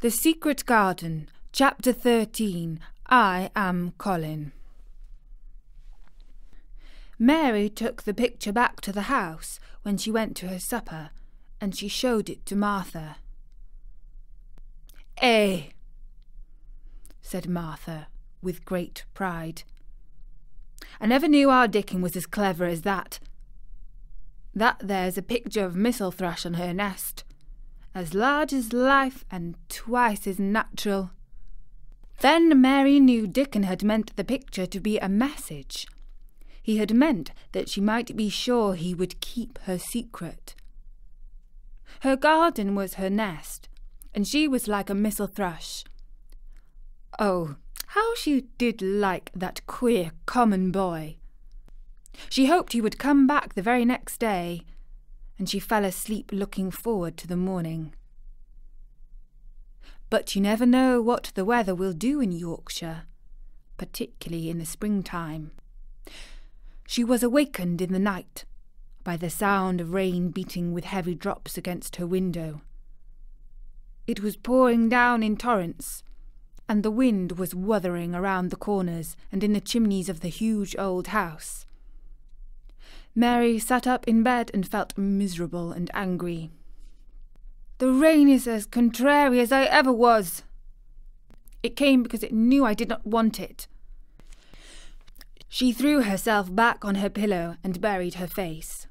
The Secret Garden, Chapter 13. I am Colin. Mary took the picture back to the house when she went to her supper, and she showed it to Martha. "Eh," said Martha, with great pride. "I never knew our Dickon was as clever as that. That there's a picture of Missel Thrush on her nest, as large as life and twice as natural." Then Mary knew Dickon had meant the picture to be a message. He had meant that she might be sure he would keep her secret. Her garden was her nest, and she was like a Missel Thrush. Oh, how she did like that queer, common boy! She hoped he would come back the very next day, and she fell asleep looking forward to the morning. But you never know what the weather will do in Yorkshire, particularly in the springtime. She was awakened in the night by the sound of rain beating with heavy drops against her window. It was pouring down in torrents, and the wind was wuthering around the corners and in the chimneys of the huge old house. Mary sat up in bed and felt miserable and angry. "The rain is as contrary as I ever was. It came because it knew I did not want it." She threw herself back on her pillow and buried her face.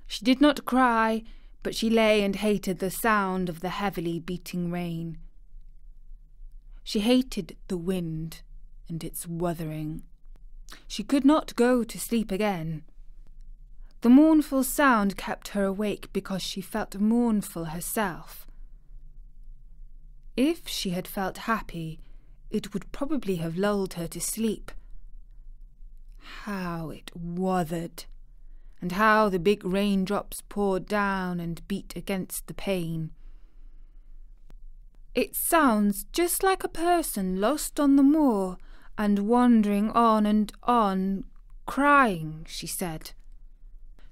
She did not cry, but she lay and hated the sound of the heavily beating rain. She hated the wind and its wuthering. She could not go to sleep again. The mournful sound kept her awake because she felt mournful herself. If she had felt happy, it would probably have lulled her to sleep. How it wuthered, and how the big raindrops poured down and beat against the pane. "It sounds just like a person lost on the moor and wandering on, crying," she said.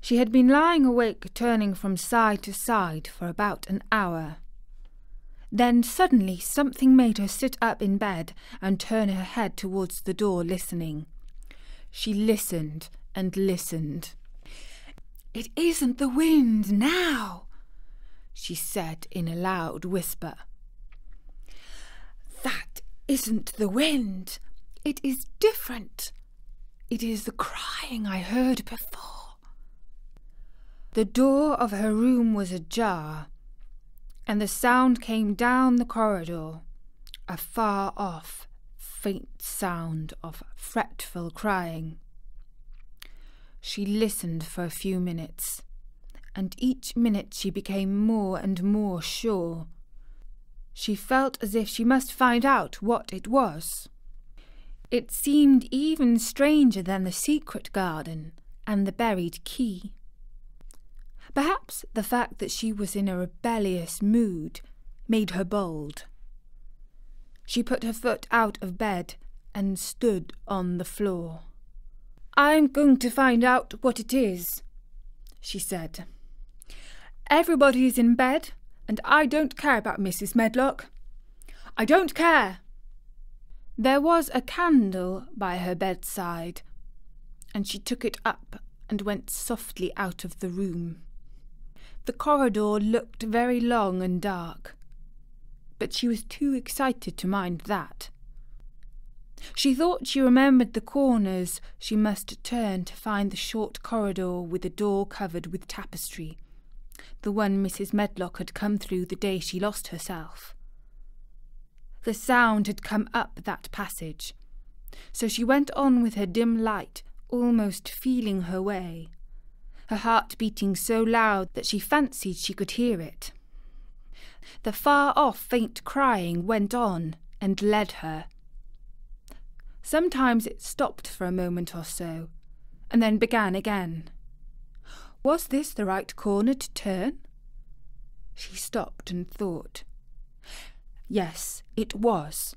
She had been lying awake, turning from side to side for about an hour. Then suddenly something made her sit up in bed and turn her head towards the door, listening. She listened and listened. "It isn't the wind now," she said in a loud whisper. "That isn't the wind. It is different. It is the crying I heard before." The door of her room was ajar, and the sound came down the corridor, a far-off, faint sound of fretful crying. She listened for a few minutes, and each minute she became more and more sure. She felt as if she must find out what it was. It seemed even stranger than the secret garden and the buried key. Perhaps the fact that she was in a rebellious mood made her bold. She put her foot out of bed and stood on the floor. "I'm going to find out what it is," she said. "Everybody is in bed, and I don't care about Mrs. Medlock. I don't care." There was a candle by her bedside, and she took it up and went softly out of the room. The corridor looked very long and dark, but she was too excited to mind that. She thought she remembered the corners she must turn to find the short corridor with the door covered with tapestry, the one Mrs. Medlock had come through the day she lost herself. The sound had come up that passage, so she went on with her dim light, almost feeling her way, her heart beating so loud that she fancied she could hear it. The far-off faint crying went on and led her. Sometimes it stopped for a moment or so, and then began again. Was this the right corner to turn? She stopped and thought. Yes, it was.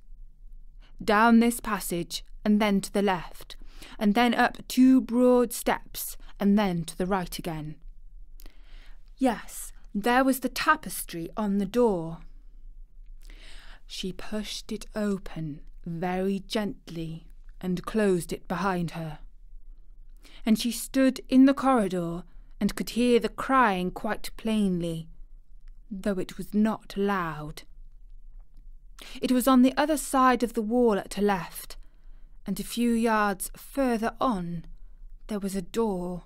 Down this passage, and then to the left, and then up 2 broad steps, and then to the right again. Yes, there was the tapestry on the door. She pushed it open very gently and closed it behind her. And she stood in the corridor and could hear the crying quite plainly, though it was not loud. It was on the other side of the wall at her left, and a few yards further on there was a door.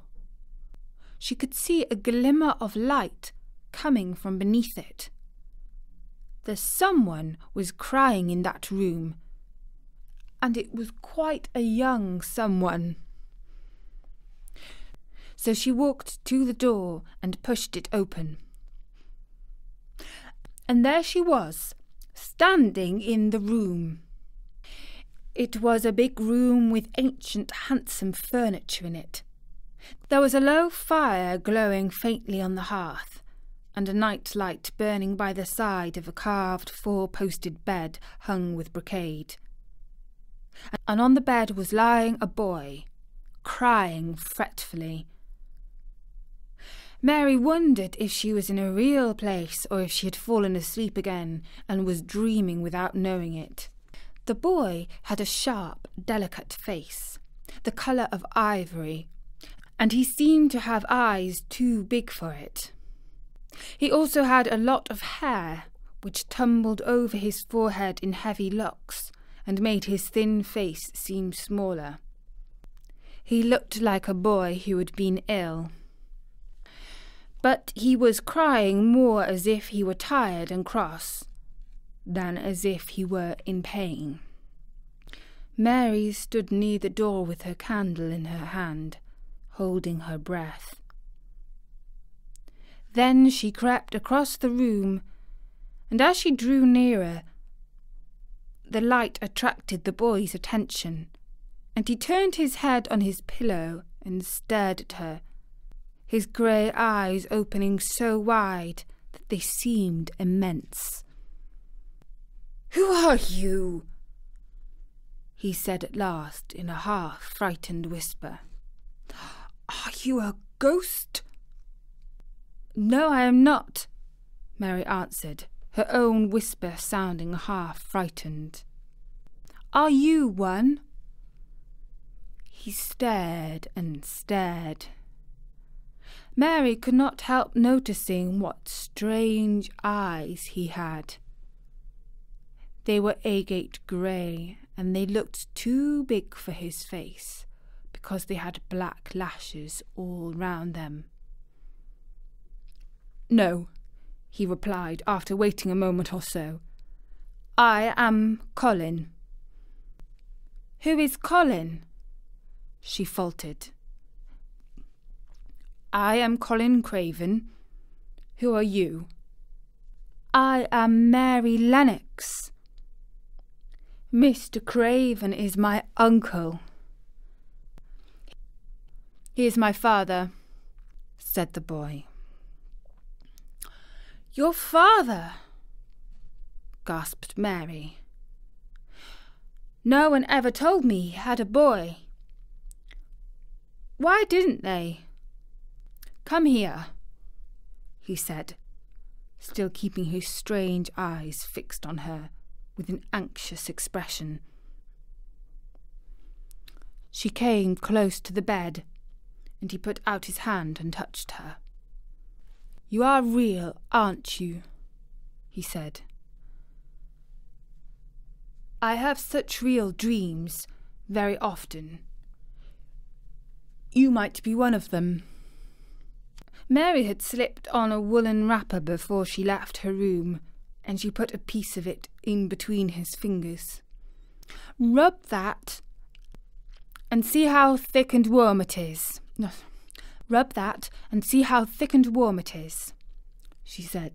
She could see a glimmer of light coming from beneath it. Someone was crying in that room, and it was quite a young someone. So she walked to the door and pushed it open. And there she was, standing in the room. It was a big room with ancient, handsome furniture in it. There was a low fire glowing faintly on the hearth, and a night light burning by the side of a carved four-posted bed hung with brocade. And on the bed was lying a boy, crying fretfully. Mary wondered if she was in a real place or if she had fallen asleep again and was dreaming without knowing it. The boy had a sharp, delicate face, the colour of ivory, and he seemed to have eyes too big for it. He also had a lot of hair, which tumbled over his forehead in heavy locks and made his thin face seem smaller. He looked like a boy who had been ill. But he was crying more as if he were tired and cross than as if he were in pain. Mary stood near the door with her candle in her hand, holding her breath. Then she crept across the room, and as she drew nearer, the light attracted the boy's attention, and he turned his head on his pillow and stared at her, his grey eyes opening so wide that they seemed immense. "Who are you?" he said at last in a half-frightened whisper. "Are you a ghost?" "No, I am not," Mary answered, her own whisper sounding half-frightened. "Are you one?" He stared and stared. Mary could not help noticing what strange eyes he had. They were agate grey, and they looked too big for his face, because they had black lashes all round them. "No," he replied, after waiting a moment or so. "I am Colin." "Who is Colin?" she faltered. "I am Colin Craven. Who are you?" "I am Mary Lennox. Mr. Craven is my uncle." "He is my father," said the boy. "Your father?" gasped Mary. "No one ever told me he had a boy." "Why didn't they?" "Come here," he said, still keeping his strange eyes fixed on her with an anxious expression. She came close to the bed, and he put out his hand and touched her. "You are real, aren't you?" he said. "I have such real dreams very often. You might be one of them." Mary had slipped on a woolen wrapper before she left her room, and she put a piece of it in between his fingers. "Rub that and see how thick and warm it is." "Rub that and see how thick and warm it is," she said.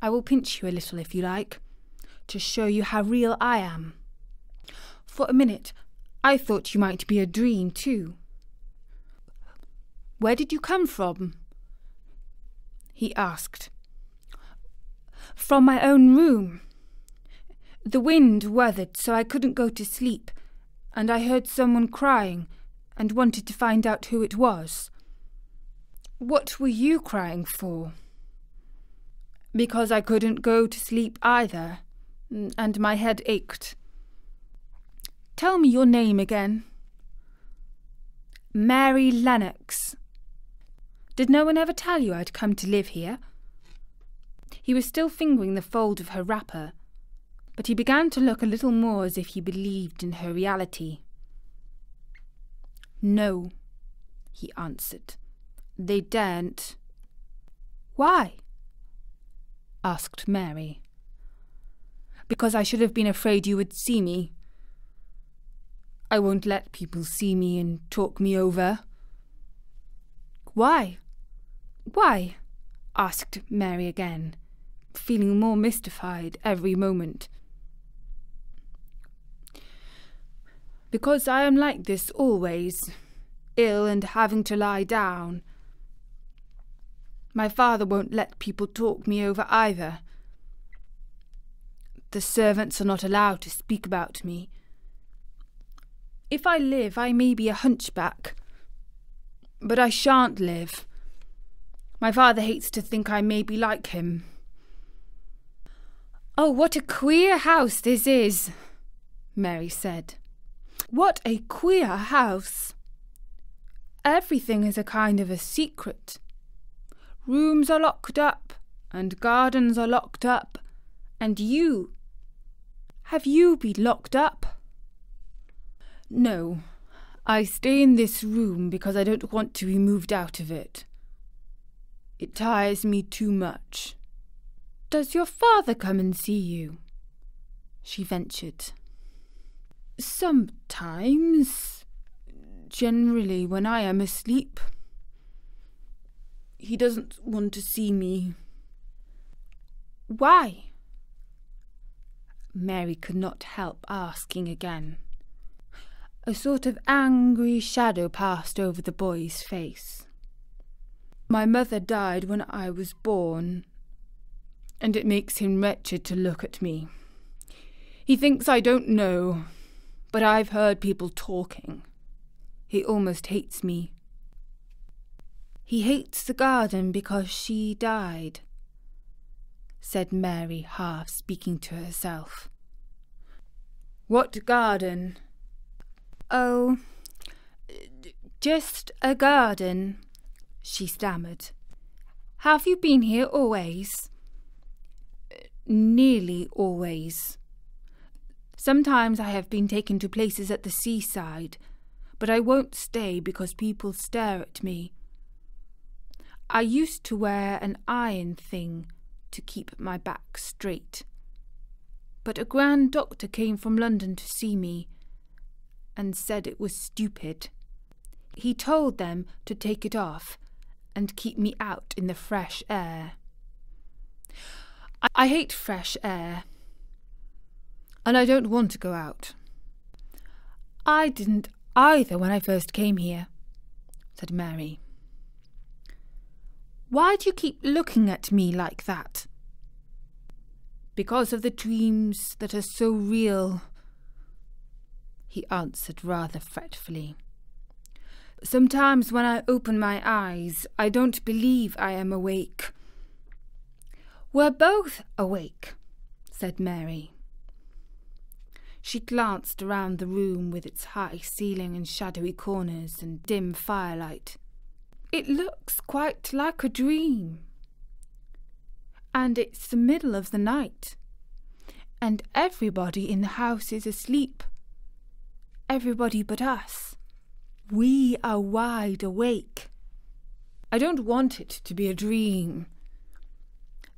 "I will pinch you a little if you like, to show you how real I am. For a minute I thought you might be a dream too." "Where did you come from?" he asked. "From my own room. The wind weathered so I couldn't go to sleep, and I heard someone crying and wanted to find out who it was." "What were you crying for?" "Because I couldn't go to sleep either, and my head ached. Tell me your name again. Mary Lennox. Did no one ever tell you I'd come to live here? He was still fingering the fold of her wrapper, but he began to look a little more as if he believed in her reality. No, he answered. They daren't. Why? Asked Mary. Because I should have been afraid you would see me. I won't let people see me and talk me over. Why? Why? Asked Mary again, feeling more mystified every moment. Because I am like this always, ill and having to lie down. My father won't let people talk me over either. The servants are not allowed to speak about me. If I live, I may be a hunchback, but I shan't live. My father hates to think I may be like him. Oh, what a queer house this is, Mary said. What a queer house. Everything is a kind of a secret. Rooms are locked up, and gardens are locked up, and you. Have you been locked up? No, I stay in this room because I don't want to be moved out of it. It tires me too much. Does your father come and see you? She ventured. Sometimes, generally when I am asleep. He doesn't want to see me. Why? Mary could not help asking again. A sort of angry shadow passed over the boy's face. My mother died when I was born, and it makes him wretched to look at me. He thinks I don't know, but I've heard people talking. He almost hates me. He hates the garden because she died, said Mary, half speaking to herself. What garden? Oh, just a garden, she stammered. Have you been here always? Nearly always. Sometimes I have been taken to places at the seaside, but I won't stay because people stare at me. I used to wear an iron thing to keep my back straight, but a grand doctor came from London to see me and said it was stupid. He told them to take it off and keep me out in the fresh air. I hate fresh air, and I don't want to go out. I didn't either when I first came here, said Mary. Why do you keep looking at me like that? Because of the dreams that are so real, he answered rather fretfully. Sometimes when I open my eyes, I don't believe I am awake. We're both awake, said Mary. She glanced around the room with its high ceiling and shadowy corners and dim firelight. It looks quite like a dream. And it's the middle of the night, and everybody in the house is asleep. Everybody but us. We are wide awake. I don't want it to be a dream,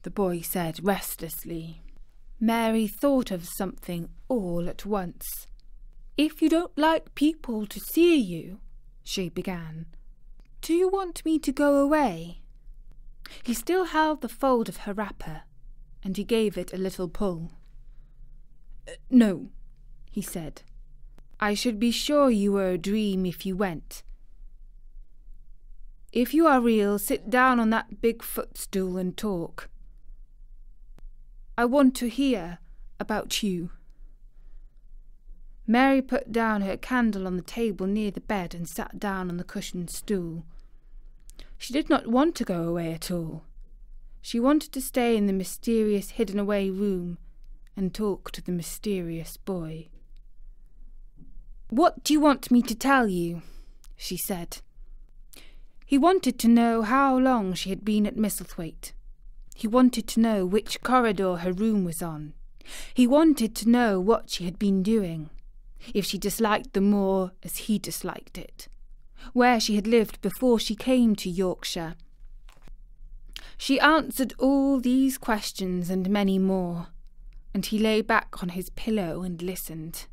the boy said restlessly. Mary thought of something all at once. If you don't like people to see you, she began, do you want me to go away? He still held the fold of her wrapper, and he gave it a little pull. No, he said. I should be sure you were a dream if you went. If you are real, sit down on that big footstool and talk. I want to hear about you. Mary put down her candle on the table near the bed and sat down on the cushioned stool. She did not want to go away at all. She wanted to stay in the mysterious hidden-away room and talk to the mysterious boy. "What do you want me to tell you?" she said. He wanted to know how long she had been at Misselthwaite. He wanted to know which corridor her room was on. He wanted to know what she had been doing, if she disliked the moor as he disliked it, where she had lived before she came to Yorkshire. She answered all these questions and many more, and he lay back on his pillow and listened.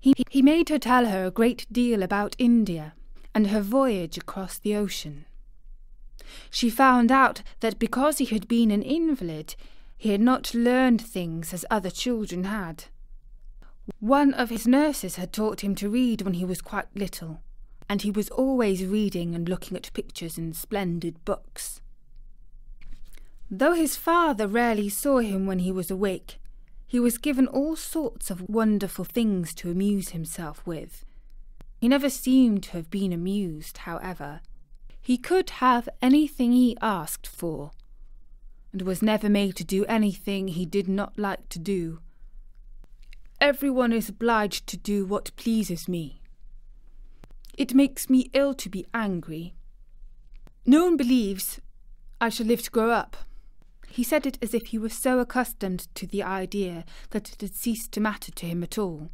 He made her tell her a great deal about India and her voyage across the ocean. She found out that because he had been an invalid, he had not learned things as other children had. One of his nurses had taught him to read when he was quite little, and he was always reading and looking at pictures in splendid books. Though his father rarely saw him when he was awake, he was given all sorts of wonderful things to amuse himself with. He never seemed to have been amused, however. He could have anything he asked for, and was never made to do anything he did not like to do. "Everyone is obliged to do what pleases me. It makes me ill to be angry. No one believes I shall live to grow up." He said it as if he was so accustomed to the idea that it had ceased to matter to him at all.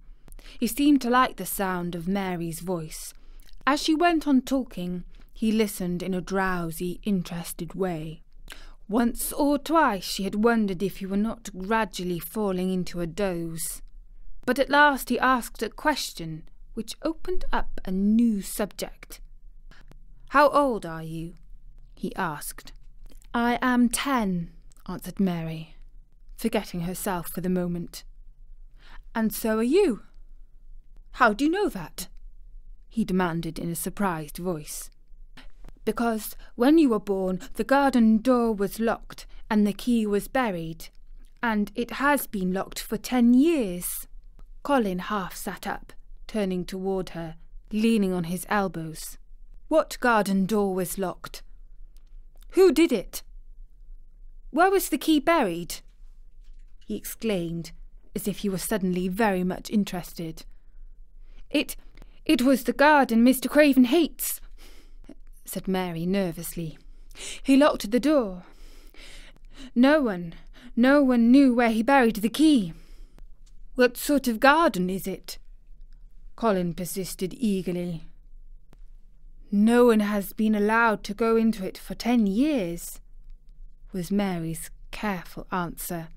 He seemed to like the sound of Mary's voice. As she went on talking, he listened in a drowsy, interested way. Once or twice she had wondered if he were not gradually falling into a doze. But at last he asked a question which opened up a new subject. "How old are you?" he asked. "I am 10, answered Mary, forgetting herself for the moment. "And so are you." "How do you know that?" he demanded in a surprised voice. "Because when you were born the garden door was locked and the key was buried, and it has been locked for 10 years. Colin half sat up, turning toward her, leaning on his elbows. "What garden door was locked? Who did it? Where was the key buried?" he exclaimed, as if he were suddenly very much interested. It was the garden Mr. Craven hates," said Mary nervously. "He locked the door. No one knew where he buried the key." "What sort of garden is it?" Colin persisted eagerly. "No one has been allowed to go into it for 10 years, was Mary's careful answer.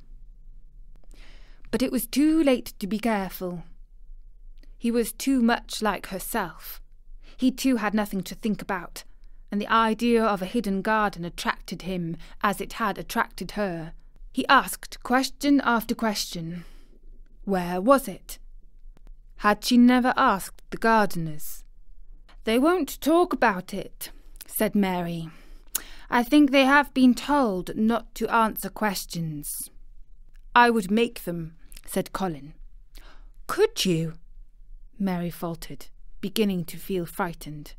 But it was too late to be careful. He was too much like herself. He too had nothing to think about, and the idea of a hidden garden attracted him as it had attracted her. He asked question after question. Where was it? Had she never asked the gardeners? "They won't talk about it," said Mary. "I think they have been told not to answer questions." "I would make them," said Colin. "Could you?" Mary faltered, beginning to feel frightened.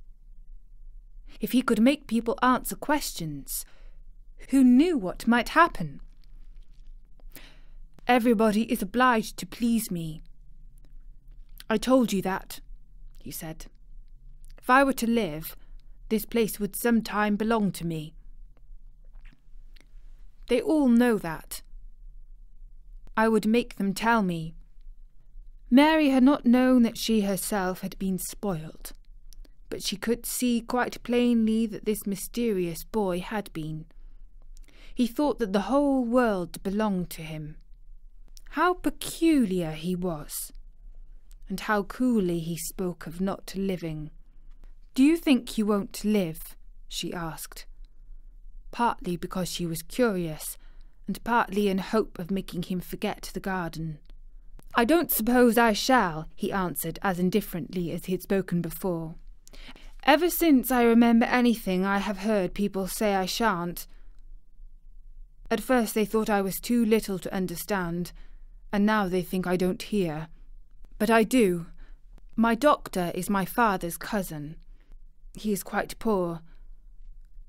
If he could make people answer questions, who knew what might happen? "Everybody is obliged to please me. I told you that," he said. "If I were to live, this place would sometime belong to me. They all know that. I would make them tell me." Mary had not known that she herself had been spoiled, but she could see quite plainly that this mysterious boy had been. He thought that the whole world belonged to him. How peculiar he was, and how coolly he spoke of not living. "Do you think you won't live?" she asked, partly because she was curious, and partly in hope of making him forget the garden. "I don't suppose I shall," he answered as indifferently as he had spoken before. "Ever since I remember anything I have heard people say I shan't. At first they thought I was too little to understand, and now they think I don't hear. But I do. My doctor is my father's cousin. He is quite poor,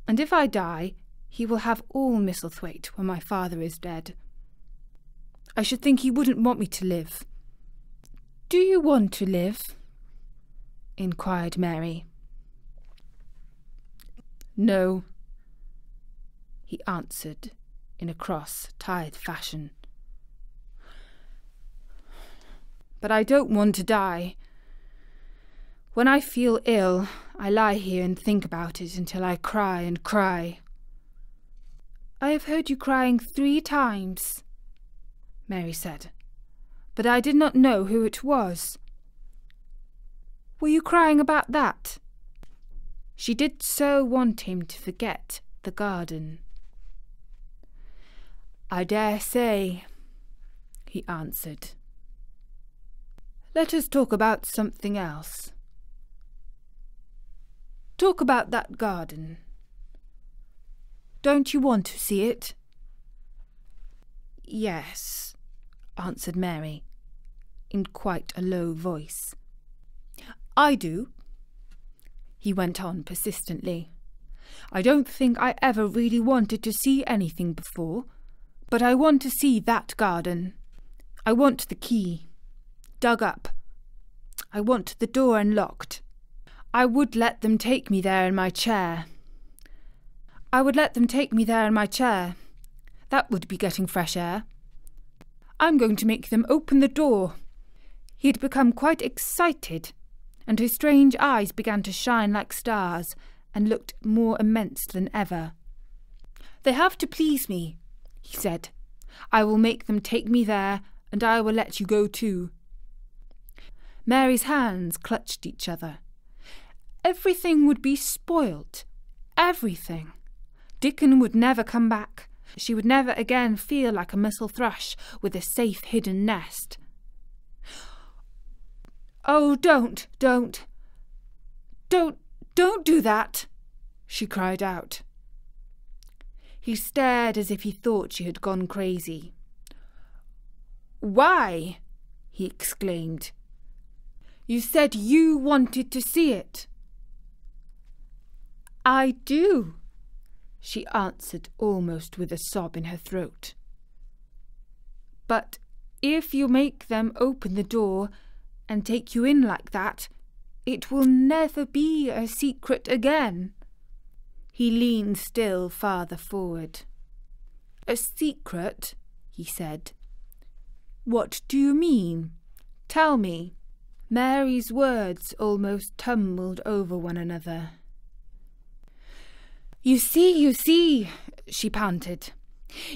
and if I die, he will have all Misselthwaite when my father is dead. I should think he wouldn't want me to live." "Do you want to live?" inquired Mary. "No," he answered in a cross, tired fashion. "But I don't want to die. When I feel ill, I lie here and think about it until I cry and cry." "I have heard you crying 3 times," Mary said, "but I did not know who it was. Were you crying about that?" She did so want him to forget the garden. "I dare say," he answered. "Let us talk about something else. Talk about that garden. Don't you want to see it?" "Yes," answered Mary, in quite a low voice. "I do," he went on persistently. "I don't think I ever really wanted to see anything before, but I want to see that garden. I want the key dug up. I want the door unlocked. I would let them take me there in my chair. That would be getting fresh air. I'm going to make them open the door." He had become quite excited, and his strange eyes began to shine like stars and looked more immense than ever. "They have to please me," he said. "I will make them take me there, and I will let you go too." Mary's hands clutched each other. Everything would be spoilt. Everything. Dickon would never come back. She would never again feel like a missel thrush with a safe hidden nest. "Oh, don't do that," she cried out. He stared as if he thought she had gone crazy. "Why?" he exclaimed. "You said you wanted to see it." "I do," she answered almost with a sob in her throat. "But if you make them open the door and take you in like that, it will never be a secret again." He leaned still farther forward. "A secret?" he said. "What do you mean? Tell me." Mary's words almost tumbled over one another. You see, she panted.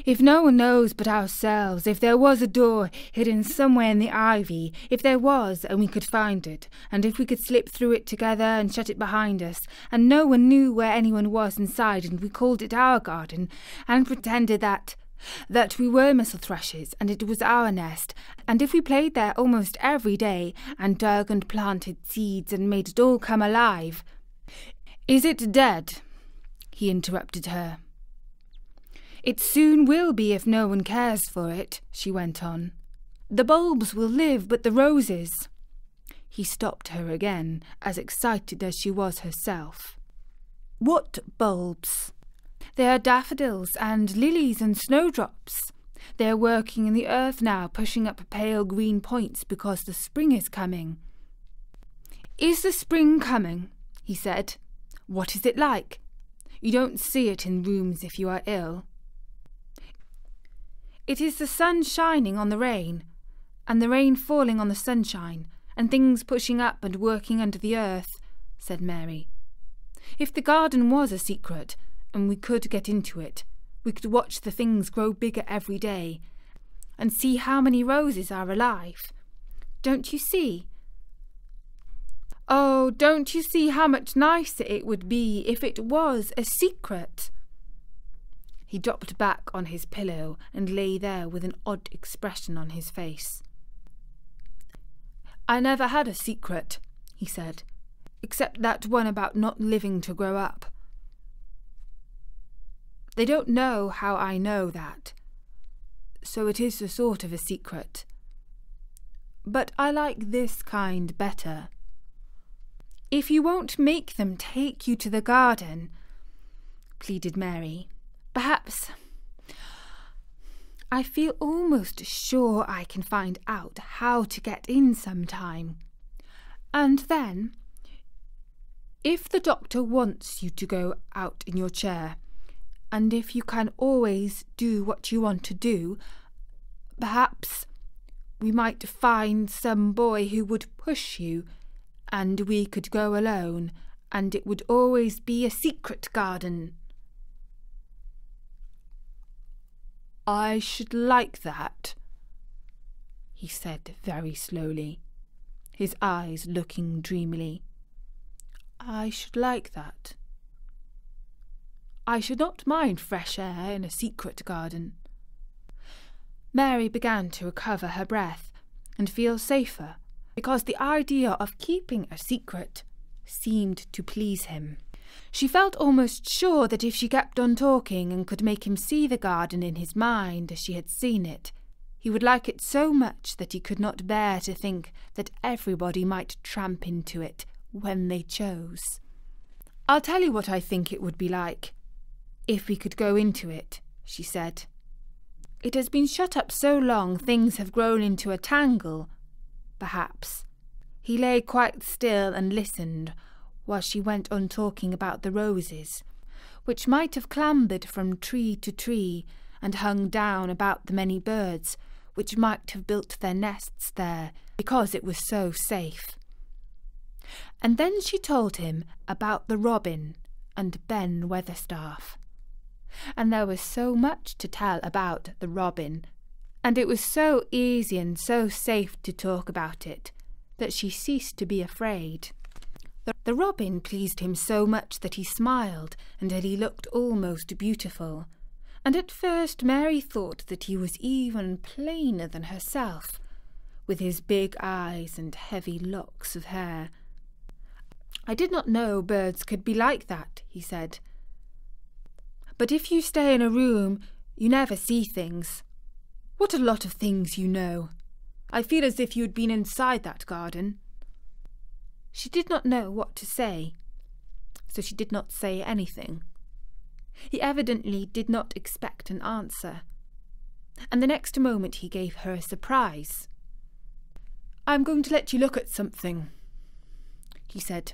"If no one knows but ourselves, if there was a door hidden somewhere in the ivy, if there was and we could find it, and if we could slip through it together and shut it behind us, and no one knew where anyone was inside, and we called it our garden, and pretended that we were missel thrushes, and it was our nest, and if we played there almost every day, and dug and planted seeds and made it all come alive—" "Is it dead?" he interrupted her. "It soon will be if no one cares for it," she went on. "The bulbs will live, but the roses—" He stopped her again, as excited as she was herself. "What bulbs?" "There are daffodils and lilies and snowdrops. They are working in the earth now, pushing up pale green points because the spring is coming." "Is the spring coming?" he said. "What is it like? You don't see it in rooms if you are ill." "It is the sun shining on the rain, and the rain falling on the sunshine, and things pushing up and working under the earth," said Mary. "If the garden was a secret, and we could get into it, we could watch the things grow bigger every day, and see how many roses are alive. Don't you see? Oh, don't you see how much nicer it would be if it was a secret?" He dropped back on his pillow and lay there with an odd expression on his face. "I never had a secret," he said, "except that one about not living to grow up. They don't know how I know that, so it is a sort of a secret. But I like this kind better. If you won't make them take you to the garden," pleaded Mary, "perhaps I feel almost sure I can find out how to get in sometime. And then, if the doctor wants you to go out in your chair, and if you can always do what you want to do, perhaps we might find some boy who would push you, and we could go alone, and it would always be a secret garden. I should like that, he said very slowly, his eyes looking dreamily. I should like that. I should not mind fresh air in a secret garden. Mary began to recover her breath and feel safer, because the idea of keeping a secret seemed to please him. She felt almost sure that if she kept on talking and could make him see the garden in his mind as she had seen it, he would like it so much that he could not bear to think that everybody might tramp into it when they chose. I'll tell you what I think it would be like, if we could go into it, she said. It has been shut up so long things have grown into a tangle, perhaps. He lay quite still and listened while she went on talking about the roses, which might have clambered from tree to tree and hung down about the many birds which might have built their nests there because it was so safe. And then she told him about the robin and Ben Weatherstaff. And there was so much to tell about the robin, and it was so easy and so safe to talk about it, that she ceased to be afraid. The robin pleased him so much that he smiled until he looked almost beautiful, and at first Mary thought that he was even plainer than herself, with his big eyes and heavy locks of hair. I did not know birds could be like that, he said. But if you stay in a room, you never see things. What a lot of things you know. I feel as if you had been inside that garden. She did not know what to say, so she did not say anything. He evidently did not expect an answer, and the next moment he gave her a surprise. I'm going to let you look at something, he said.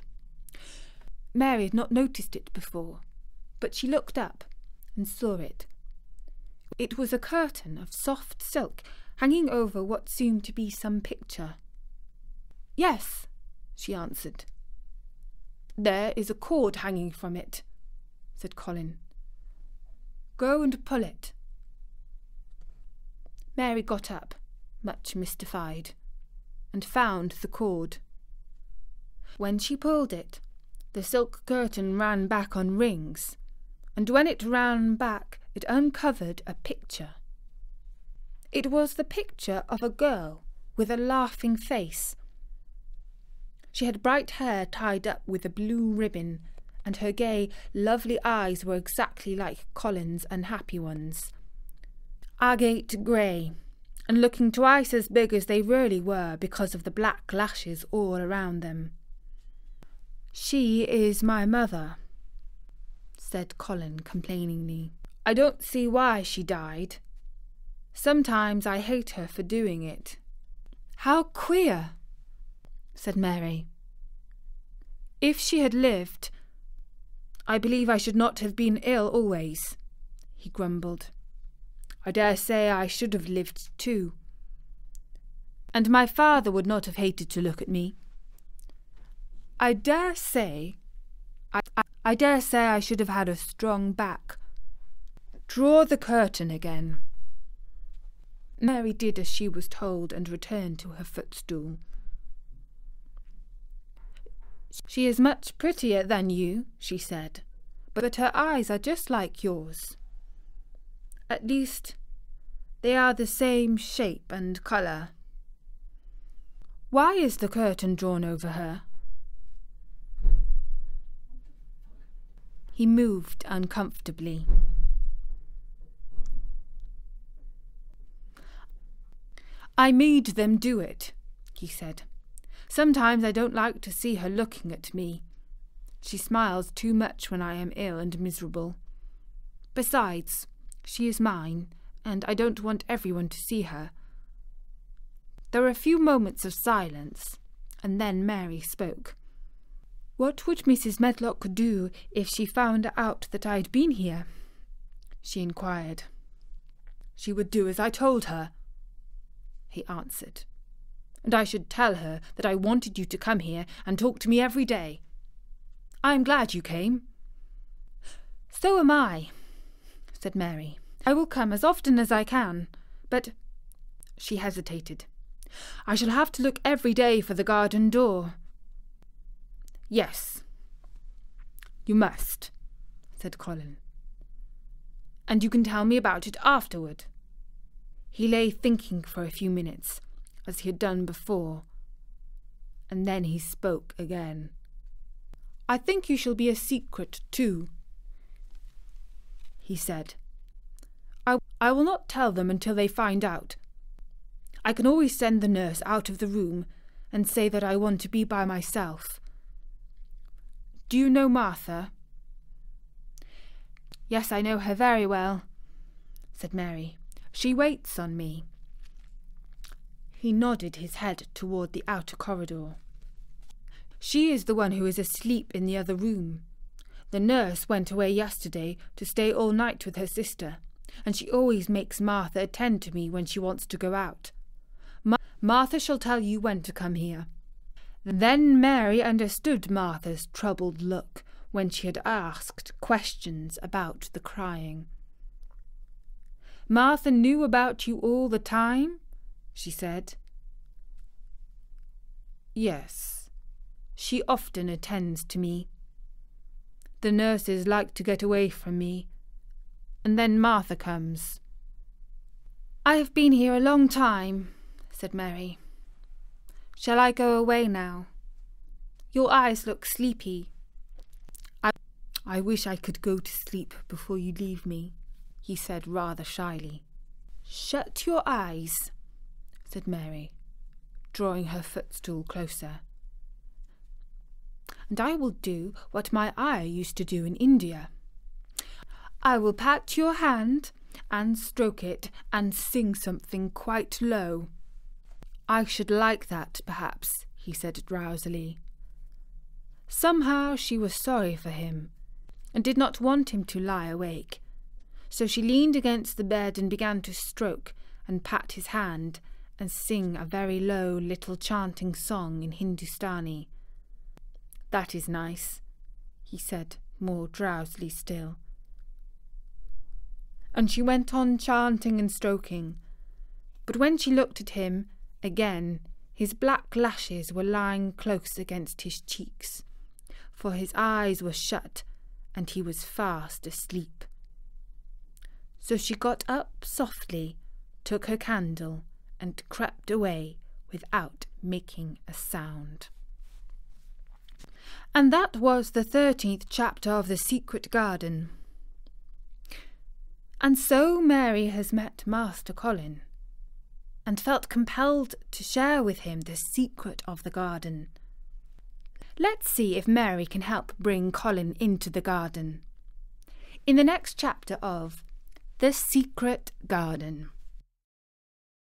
Mary had not noticed it before, but she looked up and saw it. It was a curtain of soft silk hanging over what seemed to be some picture. Yes, she answered. There is a cord hanging from it, said Colin. Go and pull it. Mary got up, much mystified, and found the cord. When she pulled it, the silk curtain ran back on rings, and when it ran back, it uncovered a picture. It was the picture of a girl with a laughing face. She had bright hair tied up with a blue ribbon, and her gay, lovely eyes were exactly like Colin's unhappy ones. Agate grey, and looking twice as big as they really were because of the black lashes all around them. She is my mother, said Colin complainingly. I don't see why she died. Sometimes I hate her for doing it. How queer, said Mary. If she had lived, I believe I should not have been ill always, he grumbled. I dare say I should have lived too. And my father would not have hated to look at me. I dare say I should have had a strong back. Draw the curtain again. Mary did as she was told and returned to her footstool. She is much prettier than you, she said, but her eyes are just like yours. At least, they are the same shape and colour. Why is the curtain drawn over her? He moved uncomfortably. I made them do it, he said. Sometimes I don't like to see her looking at me. She smiles too much when I am ill and miserable. Besides, she is mine, and I don't want everyone to see her." There were a few moments of silence, and then Mary spoke. "What would Mrs. Medlock do if she found out that I'd been here?" she inquired. "She would do as I told her," he answered. "And I should tell her that I wanted you to come here and talk to me every day. I am glad you came." "So am I," said Mary. "I will come as often as I can, but—" She hesitated. "I shall have to look every day for the garden door." "Yes, you must," said Colin. "And you can tell me about it afterward." He lay thinking for a few minutes, as he had done before, and then he spoke again. "I think you shall be a secret too," he said. I will not tell them until they find out. I can always send the nurse out of the room and say that I want to be by myself. Do you know Martha?" "Yes, I know her very well," said Mary. "She waits on me." He nodded his head toward the outer corridor. "She is the one who is asleep in the other room. The nurse went away yesterday to stay all night with her sister, and she always makes Martha attend to me when she wants to go out. Martha shall tell you when to come here." Then Mary understood Martha's troubled look when she had asked questions about the crying. "Martha knew about you all the time?" she said. "Yes, she often attends to me. The nurses like to get away from me, and then Martha comes." "I have been here a long time," said Mary. "Shall I go away now? Your eyes look sleepy." I wish I could go to sleep before you leave me," he said rather shyly. "Shut your eyes," said Mary, drawing her footstool closer. "And I will do what my ayah used to do in India. I will pat your hand and stroke it and sing something quite low." "I should like that, perhaps," he said drowsily. Somehow she was sorry for him, and did not want him to lie awake, so she leaned against the bed and began to stroke and pat his hand and sing a very low little chanting song in Hindustani. "That is nice," he said, more drowsily still. And she went on chanting and stroking, but when she looked at him again, his black lashes were lying close against his cheeks, for his eyes were shut and he was fast asleep. So she got up softly, took her candle, and crept away without making a sound. And that was the 13th chapter of The Secret Garden. And so Mary has met Master Colin, and felt compelled to share with him the secret of the garden. Let's see if Mary can help bring Colin into the garden in the next chapter of The Secret Garden.